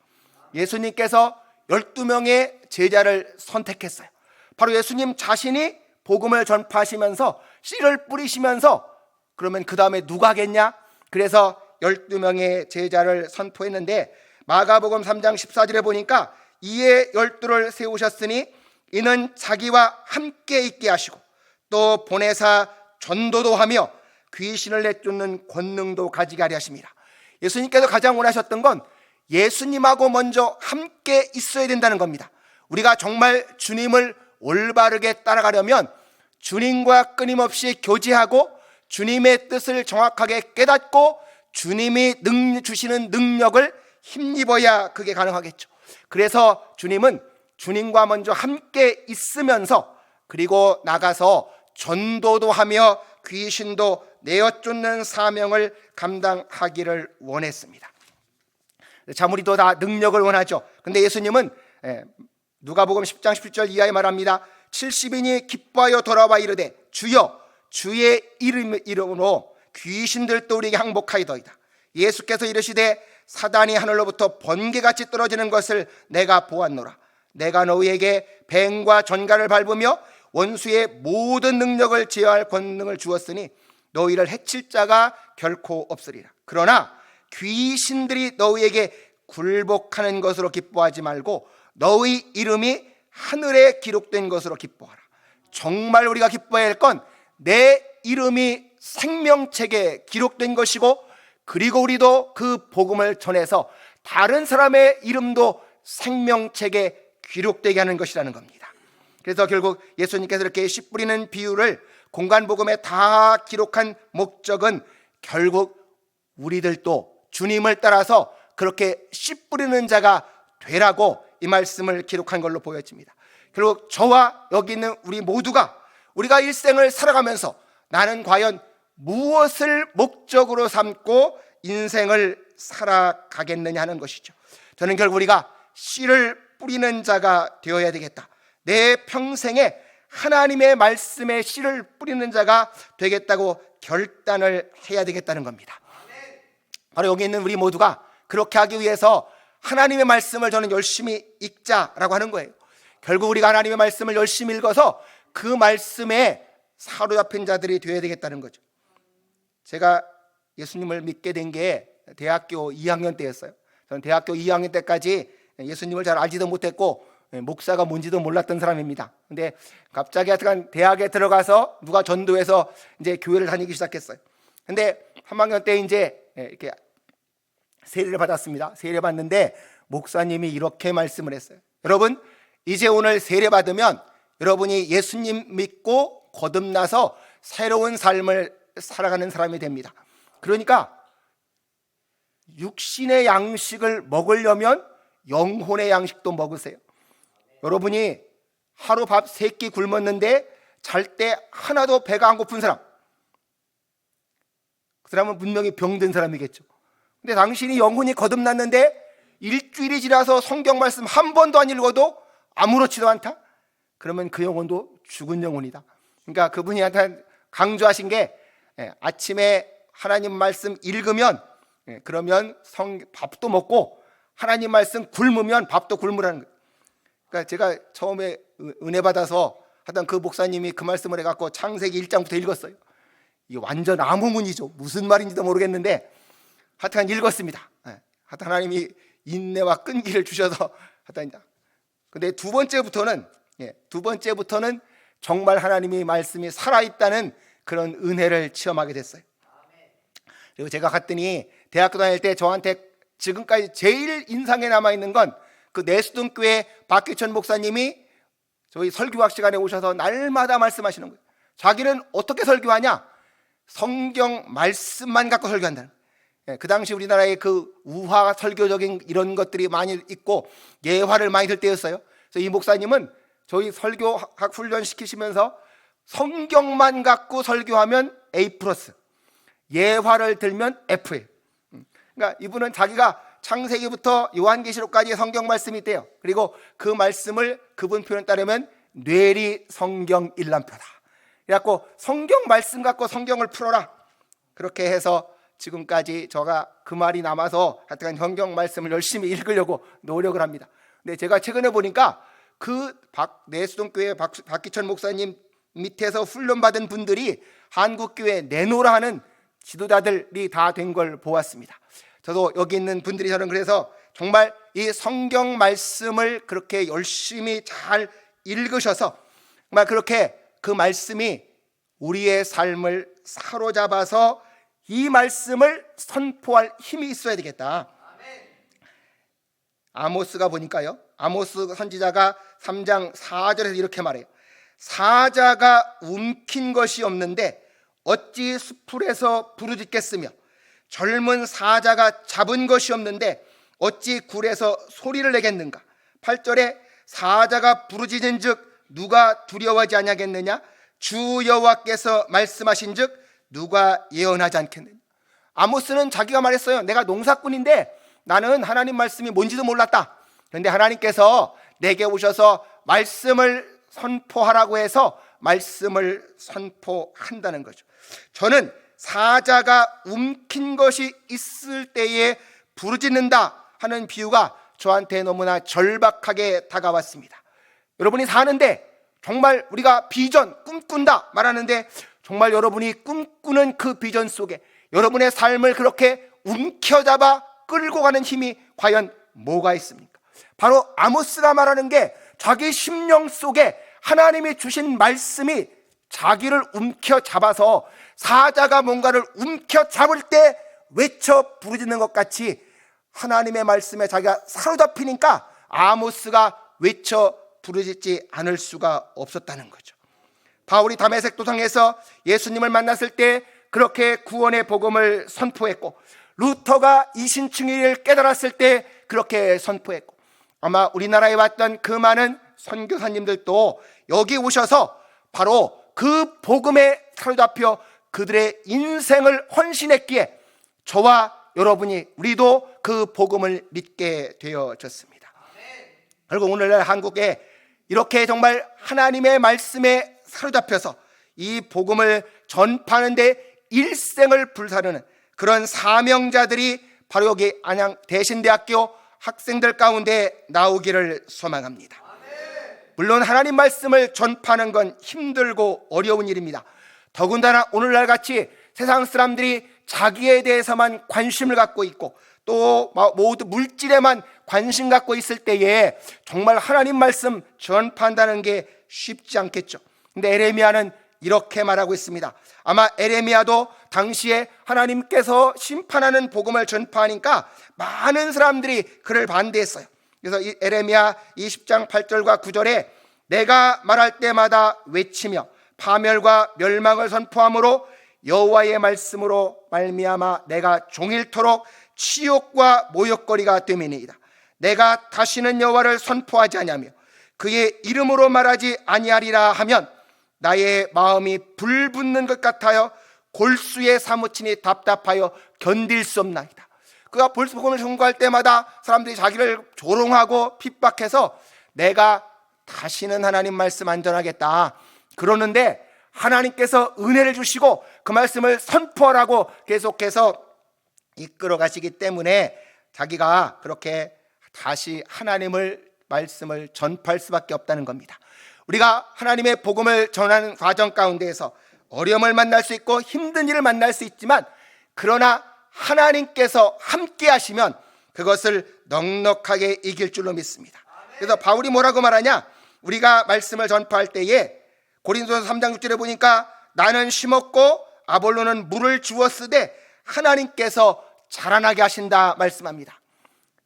F: 예수님께서 12명의 제자를 선택했어요. 바로 예수님 자신이 복음을 전파하시면서 씨를 뿌리시면서 그러면 그 다음에 누가 하겠냐? 그래서 12명의 제자를 선포했는데 마가복음 3장 14절에 보니까 이에 12를 세우셨으니 이는 자기와 함께 있게 하시고 또 보내사 전도도 하며 귀신을 내쫓는 권능도 가지게 하려 하십니다. 예수님께서 가장 원하셨던 건 예수님하고 먼저 함께 있어야 된다는 겁니다. 우리가 정말 주님을 올바르게 따라가려면 주님과 끊임없이 교제하고 주님의 뜻을 정확하게 깨닫고 주님이 주시는 능력을 힘입어야 그게 가능하겠죠. 그래서 주님은 주님과 먼저 함께 있으면서 그리고 나가서 전도도 하며 귀신도 내어쫓는 사명을 감당하기를 원했습니다. 참 우리도 다 능력을 원하죠. 근데 예수님은 누가복음 10장 17절 이하에 말합니다. 70인이 기뻐하여 돌아와 이르되 주여 주의 이름으로 귀신들도 우리에게 항복하이더이다. 예수께서 이르시되 사단이 하늘로부터 번개같이 떨어지는 것을 내가 보았노라. 내가 너희에게 뱀과 전갈을 밟으며 원수의 모든 능력을 제어할 권능을 주었으니 너희를 해칠 자가 결코 없으리라. 그러나 귀신들이 너희에게 굴복하는 것으로 기뻐하지 말고 너희 이름이 하늘에 기록된 것으로 기뻐하라. 정말 우리가 기뻐해야 할 건 내 이름이 생명책에 기록된 것이고 그리고 우리도 그 복음을 전해서 다른 사람의 이름도 생명책에 기록되게 하는 것이라는 겁니다. 그래서 결국 예수님께서 이렇게 씨 뿌리는 비유를 공간복음에 다 기록한 목적은 결국 우리들도 주님을 따라서 그렇게 씨 뿌리는 자가 되라고 이 말씀을 기록한 걸로 보여집니다. 결국 저와 여기 있는 우리 모두가 우리가 일생을 살아가면서 나는 과연 무엇을 목적으로 삼고 인생을 살아가겠느냐 하는 것이죠. 저는 결국 우리가 씨를 뿌리는 자가 되어야 되겠다. 내 평생에 하나님의 말씀에 씨를 뿌리는 자가 되겠다고 결단을 해야 되겠다는 겁니다. 바로 여기 있는 우리 모두가 그렇게 하기 위해서 하나님의 말씀을 저는 열심히 읽자라고 하는 거예요. 결국 우리가 하나님의 말씀을 열심히 읽어서 그 말씀에 사로잡힌 자들이 되어야 되겠다는 거죠. 제가 예수님을 믿게 된 게 대학교 2학년 때였어요. 저는 대학교 2학년 때까지 예수님을 잘 알지도 못했고 목사가 뭔지도 몰랐던 사람입니다. 근데 갑자기 하여튼 대학에 들어가서 누가 전도해서 이제 교회를 다니기 시작했어요. 근데 3학년 때 이제 이렇게 세례를 받았습니다. 세례 받는데 목사님이 이렇게 말씀을 했어요. 여러분, 이제 오늘 세례 받으면 여러분이 예수님 믿고 거듭나서 새로운 삶을 살아가는 사람이 됩니다. 그러니까 육신의 양식을 먹으려면 영혼의 양식도 먹으세요. 여러분이 하루 밥 3끼 굶었는데 잘 때 하나도 배가 안 고픈 사람, 그 사람은 분명히 병든 사람이겠죠. 근데 당신이 영혼이 거듭났는데 일주일이 지나서 성경 말씀 한 번도 안 읽어도 아무렇지도 않다? 그러면 그 영혼도 죽은 영혼이다. 그러니까 그분이 강조하신 게 아침에 하나님 말씀 읽으면 그러면 밥도 먹고 하나님 말씀 굶으면 밥도 굶으라는 거예요. 그러니까 제가 처음에 은혜 받아서 하던 그 목사님이 그 말씀을 해갖고 창세기 1장부터 읽었어요. 이게 완전 암호문이죠. 무슨 말인지도 모르겠는데 하여튼 읽었습니다. 하여튼 하나님이 인내와 끈기를 주셔서 하여튼 근데 두 번째부터는 정말 하나님의 말씀이 살아있다는 그런 은혜를 체험하게 됐어요. 그리고 제가 갔더니 대학교 다닐 때 저한테 지금까지 제일 인상에 남아있는 건 그 내수동교회 박규천 목사님이 저희 설교학 시간에 오셔서 날마다 말씀하시는 거예요. 자기는 어떻게 설교하냐? 성경 말씀만 갖고 설교한다는 거예요. 그 당시 우리나라에 그 우화 설교적인 이런 것들이 많이 있고 예화를 많이 들 때였어요. 그래서 이 목사님은 저희 설교학 훈련 시키시면서 성경만 갖고 설교하면 A+, 예화를 들면 F예요. 그러니까 이분은 자기가 창세기부터 요한계시록까지의 성경 말씀이 있대요. 그리고 그 말씀을 그분 표현 따르면 뇌리 성경 일람표다. 그래갖고 성경 말씀 갖고 성경을 풀어라. 그렇게 해서 지금까지 제가 그 말이 남아서 하여튼 성경 말씀을 열심히 읽으려고 노력을 합니다. 근데 제가 최근에 보니까 그 내수동교회 박기천 목사님 밑에서 훈련받은 분들이 한국교회 내노라 하는 지도자들이 다 된 걸 보았습니다. 저도 여기 있는 분들이 저는 그래서 정말 이 성경 말씀을 그렇게 열심히 잘 읽으셔서 정말 그렇게 그 말씀이 우리의 삶을 사로잡아서 이 말씀을 선포할 힘이 있어야 되겠다. 아모스가 보니까요, 아모스 선지자가 3장 4절에서 이렇게 말해요. 사자가 움킨 것이 없는데 어찌 수풀에서 부르짖겠으며 젊은 사자가 잡은 것이 없는데 어찌 굴에서 소리를 내겠는가. 8절에 사자가 부르짖은 즉 누가 두려워하지 아니하겠느냐. 주 여호와께서 말씀하신 즉 누가 예언하지 않겠느냐. 아모스는 자기가 말했어요. 내가 농사꾼인데 나는 하나님 말씀이 뭔지도 몰랐다. 그런데 하나님께서 내게 오셔서 말씀을 선포하라고 해서 말씀을 선포한다는 거죠. 저는 사자가 움킨 것이 있을 때에 부르짖는다 하는 비유가 저한테 너무나 절박하게 다가왔습니다. 여러분이 사는데 정말 우리가 비전 꿈꾼다 말하는데 정말 여러분이 꿈꾸는 그 비전 속에 여러분의 삶을 그렇게 움켜잡아 끌고 가는 힘이 과연 뭐가 있습니까? 바로 아모스가 말하는 게 자기 심령 속에 하나님이 주신 말씀이 자기를 움켜잡아서 사자가 뭔가를 움켜잡을 때 외쳐 부르짖는 것 같이 하나님의 말씀에 자기가 사로잡히니까 아모스가 외쳐 부르짖지 않을 수가 없었다는 거죠. 바울이 다메섹 도상에서 예수님을 만났을 때 그렇게 구원의 복음을 선포했고, 루터가 이신충일을 깨달았을 때 그렇게 선포했고, 아마 우리나라에 왔던 그 많은 선교사님들도 여기 오셔서 바로 그 복음에 사로잡혀 그들의 인생을 헌신했기에 저와 여러분이 우리도 그 복음을 믿게 되어졌습니다. 그리고 오늘날 한국에 이렇게 정말 하나님의 말씀에 사로잡혀서 이 복음을 전파하는 데 일생을 불사르는 그런 사명자들이 바로 여기 안양 대신대학교 학생들 가운데 나오기를 소망합니다. 물론 하나님 말씀을 전파하는 건 힘들고 어려운 일입니다. 더군다나 오늘날 같이 세상 사람들이 자기에 대해서만 관심을 갖고 있고 또 모두 물질에만 관심 갖고 있을 때에 정말 하나님 말씀 전파한다는 게 쉽지 않겠죠. 근데 에레미야는 이렇게 말하고 있습니다. 아마 에레미야도 당시에 하나님께서 심판하는 복음을 전파하니까 많은 사람들이 그를 반대했어요. 그래서 이 에레미야 20장 8절과 9절에 내가 말할 때마다 외치며 파멸과 멸망을 선포함으로 여호와의 말씀으로 말미암아 내가 종일토록 치욕과 모욕거리가 됨이니이다. 내가 다시는 여호와를 선포하지 아니하며 그의 이름으로 말하지 아니하리라 하면 나의 마음이 불붙는 것 같아요 골수에 사무치니 답답하여 견딜 수 없나이다. 그가 복음을 전거할 때마다 사람들이 자기를 조롱하고 핍박해서 내가 다시는 하나님 말씀 안 전하겠다 그러는데 하나님께서 은혜를 주시고 그 말씀을 선포하라고 계속해서 이끌어 가시기 때문에 자기가 그렇게 다시 하나님을 말씀을 전파할 수밖에 없다는 겁니다. 우리가 하나님의 복음을 전하는 과정 가운데에서 어려움을 만날 수 있고 힘든 일을 만날 수 있지만 그러나 하나님께서 함께 하시면 그것을 넉넉하게 이길 줄로 믿습니다. 그래서 바울이 뭐라고 말하냐, 우리가 말씀을 전파할 때에 고린도서 3장 6절에 보니까 나는 심었고 아볼로는 물을 주었으되 하나님께서 자라나게 하신다 말씀합니다.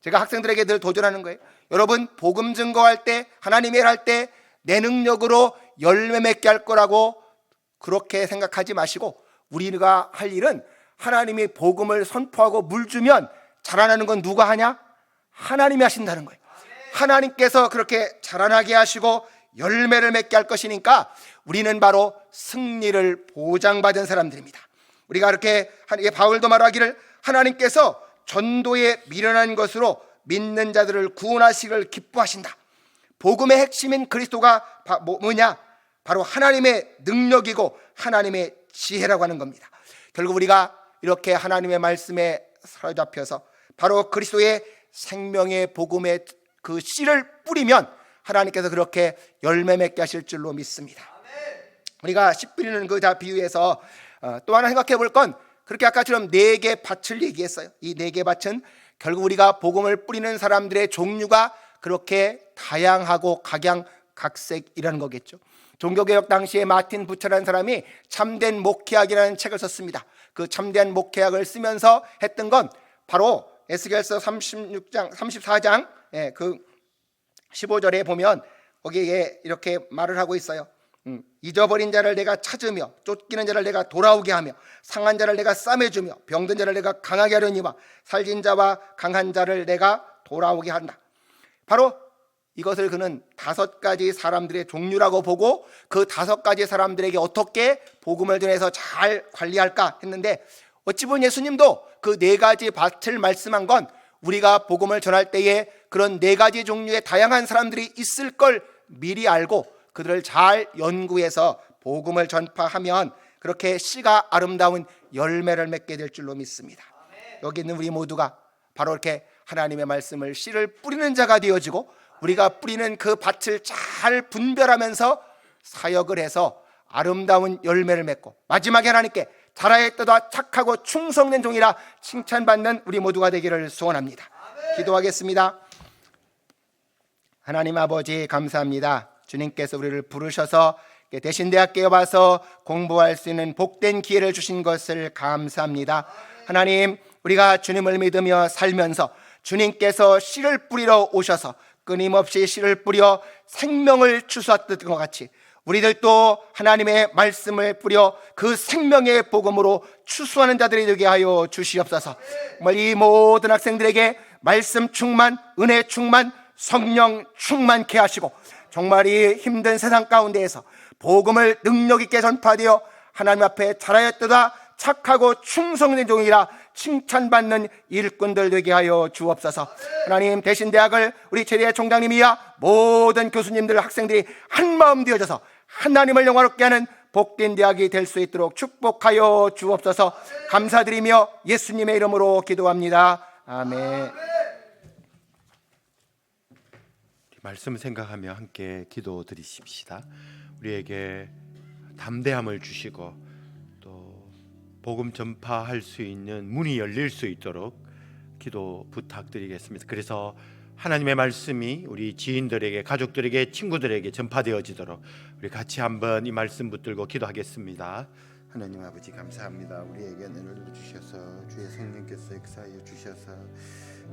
F: 제가 학생들에게 늘 도전하는 거예요. 여러분 복음 증거할 때 하나님의 일 할 때 내 능력으로 열매 맺게 할 거라고 그렇게 생각하지 마시고 우리가 할 일은 하나님이 복음을 선포하고 물 주면 자라나는 건 누가 하냐? 하나님이 하신다는 거예요. 하나님께서 그렇게 자라나게 하시고 열매를 맺게 할 것이니까 우리는 바로 승리를 보장받은 사람들입니다. 우리가 이렇게 바울도 말하기를 하나님께서 전도에 미련한 것으로 믿는 자들을 구원하시기를 기뻐하신다. 복음의 핵심인 그리스도가 뭐냐? 바로 하나님의 능력이고 하나님의 지혜라고 하는 겁니다. 결국 우리가 이렇게 하나님의 말씀에 사로잡혀서 바로 그리스도의 생명의 복음의 그 씨를 뿌리면 하나님께서 그렇게 열매 맺게 하실 줄로 믿습니다. 우리가 씨 뿌리는 그 비유에서 또 하나 생각해 볼 건, 그렇게 아까처럼 4개 밭을 얘기했어요. 이 4개 밭은 결국 우리가 복음을 뿌리는 사람들의 종류가 그렇게 다양하고 각양각색이라는 거겠죠. 종교개혁 당시에 마틴 부처라는 사람이 참된 목회학이라는 책을 썼습니다. 그 참된 목회학을 쓰면서 했던 건 바로 에스겔서 34장 그 15절에 보면 거기에 이렇게 말을 하고 있어요. 잊어버린 자를 내가 찾으며 쫓기는 자를 내가 돌아오게 하며 상한 자를 내가 싸매주며 병든 자를 내가 강하게 하려니와 살진 자와 강한 자를 내가 돌아오게 한다. 바로 이것을 그는 5가지 사람들의 종류라고 보고 그 5가지 사람들에게 어떻게 복음을 전해서 잘 관리할까 했는데, 어찌 보면 예수님도 그 4가지 밭을 말씀한 건 우리가 복음을 전할 때에 그런 4가지 종류의 다양한 사람들이 있을 걸 미리 알고 그들을 잘 연구해서 복음을 전파하면 그렇게 씨가 아름다운 열매를 맺게 될 줄로 믿습니다. 여기 있는 우리 모두가 바로 이렇게 하나님의 말씀을 씨를 뿌리는 자가 되어지고 우리가 뿌리는 그 밭을 잘 분별하면서 사역을 해서 아름다운 열매를 맺고 마지막에 하나님께 잘하였도다 착하고 충성된 종이라 칭찬받는 우리 모두가 되기를 소원합니다. 기도하겠습니다. 하나님 아버지, 감사합니다. 주님께서 우리를 부르셔서 대신대학교에 와서 공부할 수 있는 복된 기회를 주신 것을 감사합니다. 하나님, 우리가 주님을 믿으며 살면서 주님께서 씨를 뿌리러 오셔서 끊임없이 씨를 뿌려 생명을 주셨던 것 같이 우리들도 하나님의 말씀을 뿌려 그 생명의 복음으로 추수하는 자들이 되게 하여 주시옵소서. 정말 이 모든 학생들에게 말씀 충만, 은혜 충만, 성령 충만케 하시고 정말 이 힘든 세상 가운데에서 복음을 능력 있게 전파되어 하나님 앞에 잘하였도다 착하고 충성된 종이라 칭찬받는 일꾼들 되게 하여 주옵소서. 하나님, 대신대학을 우리 최대 총장님이야 모든 교수님들, 학생들이 한마음 되어져서 하나님을 영화롭게 하는 복된 대학이 될 수 있도록 축복하여 주옵소서. 감사드리며 예수님의 이름으로 기도합니다. 아멘.
C: 말씀 생각하며 함께 기도 드리십시다. 우리에게 담대함을 주시고 또 복음 전파할 수 있는 문이 열릴 수 있도록 기도 부탁드리겠습니다. 그래서 하나님의 말씀이 우리 지인들에게, 가족들에게, 친구들에게 전파되어지도록 우리 같이 한번 이 말씀 붙들고 기도하겠습니다. 하나님 아버지, 감사합니다. 우리에게 은혜를 주셔서 주의 성령께서 역사하여 주셔서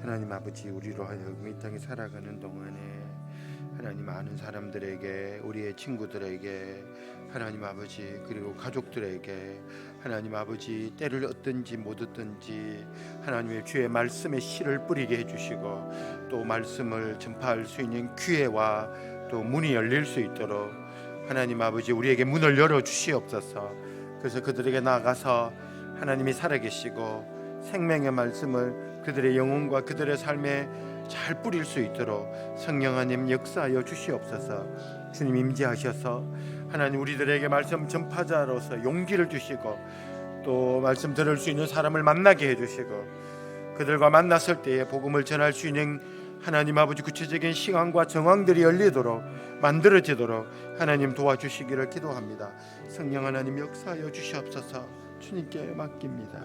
C: 하나님 아버지, 우리로 하여금 이 땅에 살아가는 동안에 하나님 많은 사람들에게, 우리의 친구들에게, 하나님 아버지, 그리고 가족들에게 하나님 아버지, 때를 얻든지 못 얻든지 하나님의 주의 말씀의 씨를 뿌리게 해주시고 또 말씀을 전파할 수 있는 기회와 또 문이 열릴 수 있도록 하나님 아버지, 우리에게 문을 열어주시옵소서. 그래서 그들에게 나아가서 하나님이 살아계시고 생명의 말씀을 그들의 영혼과 그들의 삶에 잘 뿌릴 수 있도록 성령 하나님 역사하여 주시옵소서. 주님 임재하셔서 하나님 우리들에게 말씀 전파자로서 용기를 주시고 또 말씀 들을 수 있는 사람을 만나게 해주시고 그들과 만났을 때에 복음을 전할 수 있는 하나님 아버지 구체적인 시간과 정황들이 열리도록 만들어지도록 하나님 도와주시기를 기도합니다. 성령 하나님 역사하여 주시옵소서. 주님께 맡깁니다.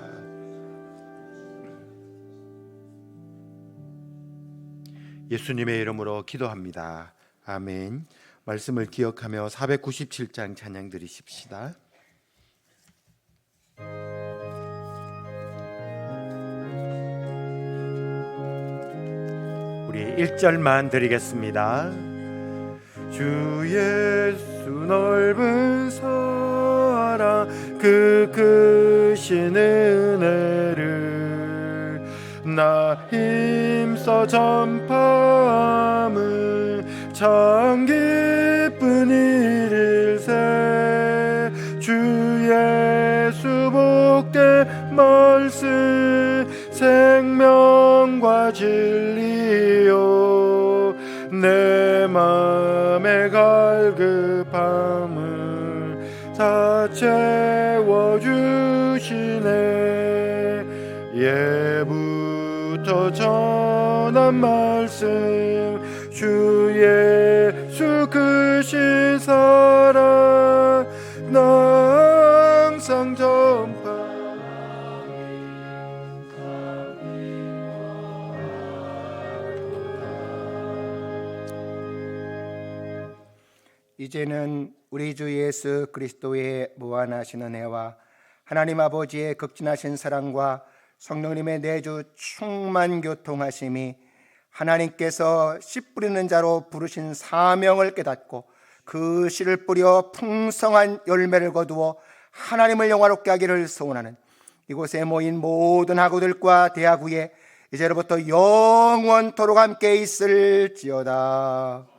C: 예수님의 이름으로 기도합니다. 아멘. 말씀을 기억하며 497장 찬양 드리십시다. 우리 1절만 드리겠습니다. 주 예수 넓은 사랑 그 크신 은혜를 나 힘써 전파함을 참 기쁜 일일세. 주 예수 복된 말씀 생명과 진리요 내 마음의 갈급함을 다 채워주시네. 예부터 전한 말씀 주 예수 크신 사랑 나 항상
F: 이제는 우리 주 예수 그리스도의 무한하신 은혜와 하나님 아버지의 극진하신 사랑과 성령님의 내주 충만 교통하심이 하나님께서 씨 뿌리는 자로 부르신 사명을 깨닫고 그 씨를 뿌려 풍성한 열매를 거두어 하나님을 영화롭게 하기를 소원하는 이곳에 모인 모든 학우들과 대학우에 이제로부터 영원토록 함께 있을지어다.